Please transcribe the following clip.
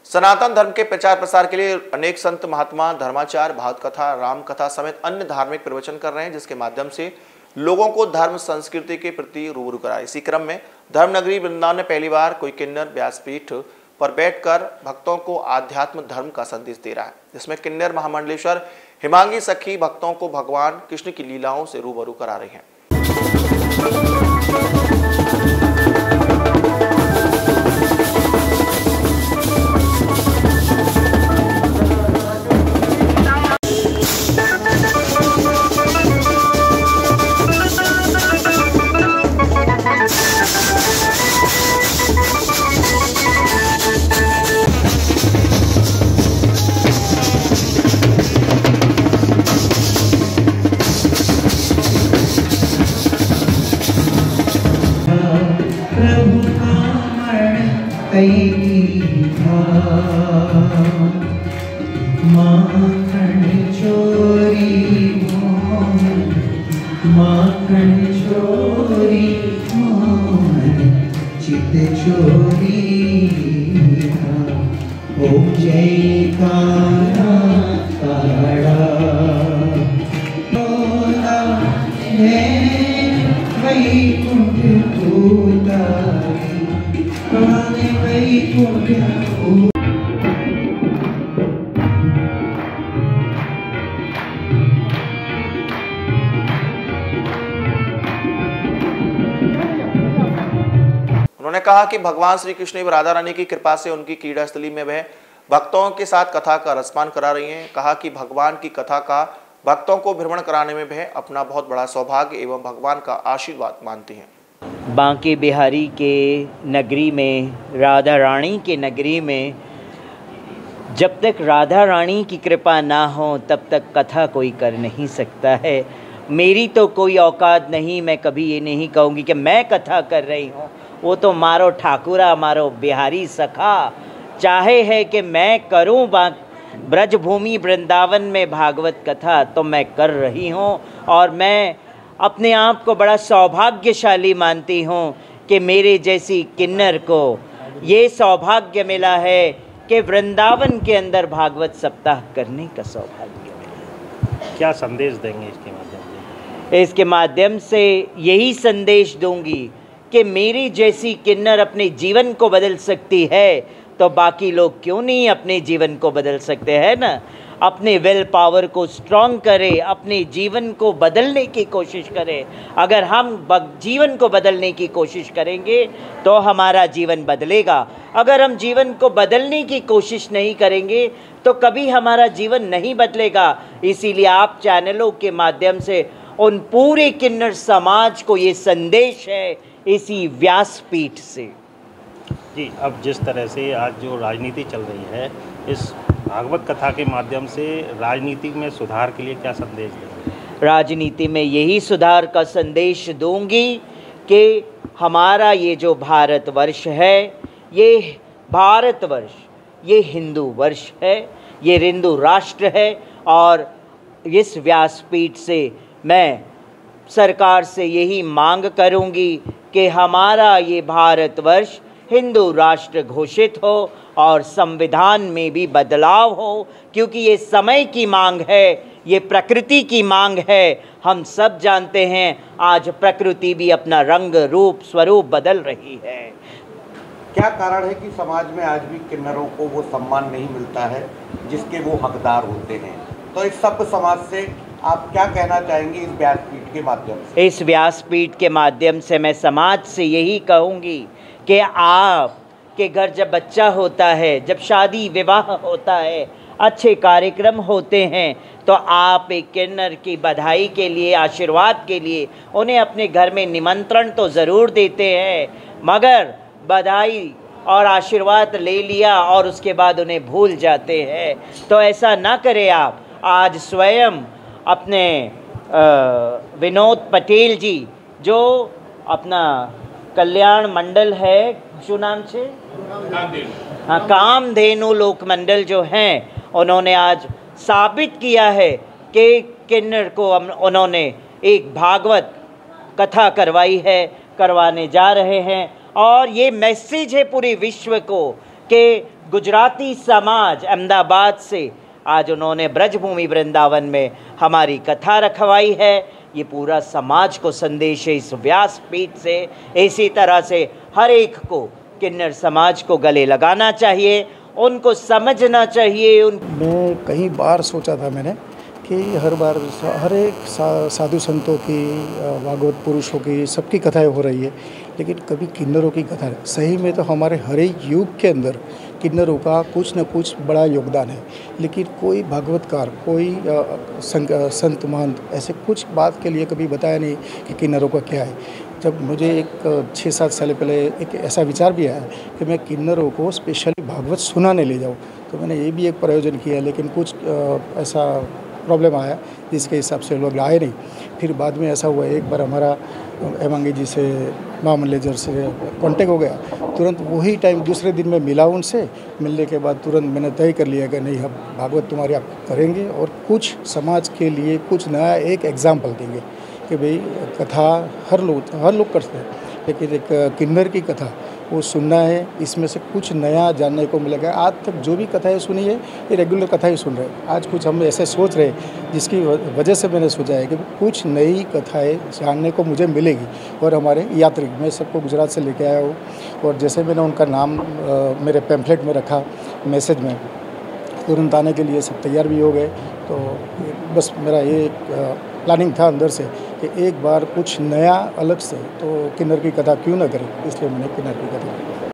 सनातन धर्म के प्रचार प्रसार के लिए अनेक संत महात्मा धर्माचार्य भागवत कथा राम कथा समेत अन्य धार्मिक प्रवचन कर रहे हैं, जिसके माध्यम से लोगों को धर्म संस्कृति के प्रति रूबरू करा। इसी क्रम में धर्मनगरी वृंदावन में पहली बार कोई किन्नर व्यासपीठ पर बैठकर भक्तों को आध्यात्म धर्म का संदेश दे रहा है, जिसमें किन्नर महामंडलेश्वर हिमांगी सखी भक्तों को भगवान कृष्ण की लीलाओं से रूबरू करा रही हैं। माखन चोरी मोहन चित चोरी ओम जयकारा काड़ा बोला है वैकुंठ उतारी वैकुंठ। उन्होंने कहा कि भगवान श्री कृष्ण एवं राधा रानी की कृपा से उनकी क्रीड़ा स्थली में वह भक्तों के साथ कथा का रसपान करा रही हैं। कहा कि भगवान की कथा का भक्तों को भ्रमण कराने में वह अपना बहुत बड़ा सौभाग्य एवं भगवान का आशीर्वाद मानती हैं। बांके बिहारी के नगरी में, राधा रानी के नगरी में जब तक राधा रानी की कृपा ना हो तब तक कथा कोई कर नहीं सकता है। मेरी तो कोई औकात नहीं, मैं कभी ये नहीं कहूँगी कि मैं कथा कर रही हूँ। वो तो मारो ठाकुरा, मारो बिहारी सखा चाहे है कि मैं करूं ब्रजभूमि वृंदावन में भागवत कथा, तो मैं कर रही हूं। और मैं अपने आप को बड़ा सौभाग्यशाली मानती हूं कि मेरे जैसी किन्नर को ये सौभाग्य मिला है कि वृंदावन के अंदर भागवत सप्ताह करने का सौभाग्य मिला। क्या संदेश देंगे इसके माध्यम से? इसके माध्यम से यही संदेश दूंगी कि मेरी जैसी किन्नर अपने जीवन को बदल सकती है, तो बाकी लोग क्यों नहीं अपने जीवन को बदल सकते हैं ना। अपने विल पावर को स्ट्रॉन्ग करें, अपने जीवन को बदलने की कोशिश करें। अगर हम जीवन को बदलने की कोशिश करेंगे तो हमारा जीवन बदलेगा। अगर हम जीवन को बदलने की कोशिश नहीं करेंगे तो कभी हमारा जीवन नहीं बदलेगा। इसीलिए आप चैनलों के माध्यम से उन पूरे किन्नर समाज को ये संदेश है इसी व्यासपीठ से। जी, अब जिस तरह से आज जो राजनीति चल रही है, इस भागवत कथा के माध्यम से राजनीति में सुधार के लिए क्या संदेश देंगे? राजनीति में यही सुधार का संदेश दूंगी कि हमारा ये जो भारतवर्ष है, ये भारतवर्ष, ये हिंदू वर्ष है, ये हिंदू राष्ट्र है। और इस व्यासपीठ से मैं सरकार से यही मांग करूंगी कि हमारा ये भारतवर्ष हिंदू राष्ट्र घोषित हो और संविधान में भी बदलाव हो, क्योंकि ये समय की मांग है, ये प्रकृति की मांग है। हम सब जानते हैं आज प्रकृति भी अपना रंग रूप स्वरूप बदल रही है। क्या कारण है कि समाज में आज भी किन्नरों को वो सम्मान नहीं मिलता है जिसके वो हकदार होते हैं? तो इस सब समाज से आप क्या कहना चाहेंगे इस व्यासपीठ के माध्यम से? इस व्यासपीठ के माध्यम से मैं समाज से यही कहूँगी कि आप के घर जब बच्चा होता है, जब शादी विवाह होता है, अच्छे कार्यक्रम होते हैं, तो आप एक किन्नर की बधाई के लिए, आशीर्वाद के लिए उन्हें अपने घर में निमंत्रण तो ज़रूर देते हैं, मगर बधाई और आशीर्वाद ले लिया और उसके बाद उन्हें भूल जाते हैं। तो ऐसा ना करें आप। आज स्वयं अपने विनोद पटेल जी, जो अपना कल्याण मंडल है, शु नाम से हाँ, कामधेनु लोक मंडल जो हैं, उन्होंने आज साबित किया है कि किन्नर को उन्होंने एक भागवत कथा करवाई है, करवाने जा रहे हैं। और ये मैसेज है पूरे विश्व को कि गुजराती समाज अहमदाबाद से आज उन्होंने ब्रजभूमि वृंदावन में हमारी कथा रखवाई है। ये पूरा समाज को संदेश है इस व्यासपीठ से। इसी तरह से हर एक को किन्नर समाज को गले लगाना चाहिए, उनको समझना चाहिए। मैं कई बार सोचा था मैंने कि हर बार हर एक साधु संतों की, भागवत पुरुषों की, सबकी कथाएं हो रही है, लेकिन कभी किन्नरों की कथा नहीं। सही में तो हमारे हर एक युग के अंदर किन्नरों का कुछ न कुछ बड़ा योगदान है, लेकिन कोई भागवतकार, कोई संत महंत ऐसे कुछ बात के लिए कभी बताया नहीं कि किन्नरों का क्या है। जब मुझे एक 6-7 साल पहले एक ऐसा विचार भी आया कि मैं किन्नरों को स्पेशली भागवत सुनाने ले जाऊँ, तो मैंने ये भी एक प्रयोजन किया, लेकिन कुछ ऐसा प्रॉब्लम आया जिसके हिसाब से लोग आए नहीं। फिर बाद में ऐसा हुआ, एक बार हमारा हेमांगी जी से, माँ मैनेजर से कांटेक्ट हो गया, तुरंत वही टाइम दूसरे दिन मैं मिला उनसे। मिलने के बाद तुरंत मैंने तय कर लिया कि नहीं, हम भागवत तुम्हारे आप करेंगे और कुछ समाज के लिए कुछ नया एक एग्जाम्पल देंगे कि भाई कथा हर लोग करते हैं, लेकिन एक किन्नर की कथा वो सुनना है, इसमें से कुछ नया जानने को मिलेगा। आज तक जो भी कथाएं सुनी है ये रेगुलर कथा ही सुन रहे हैं। आज कुछ हम ऐसे सोच रहे हैं जिसकी वजह से मैंने सोचा है कि कुछ नई कथाएं जानने को मुझे मिलेगी। और हमारे यात्री, मैं सबको गुजरात से लेके आया हूँ, और जैसे मैंने उनका नाम मेरे पैम्फलेट में रखा, मैसेज में, तुरंत आने के लिए सब तैयार भी हो गए। तो बस मेरा ये प्लानिंग था अंदर से कि एक बार कुछ नया अलग से, तो किन्नर की कथा क्यों ना करें, इसलिए मैंने किन्नर की कथा की।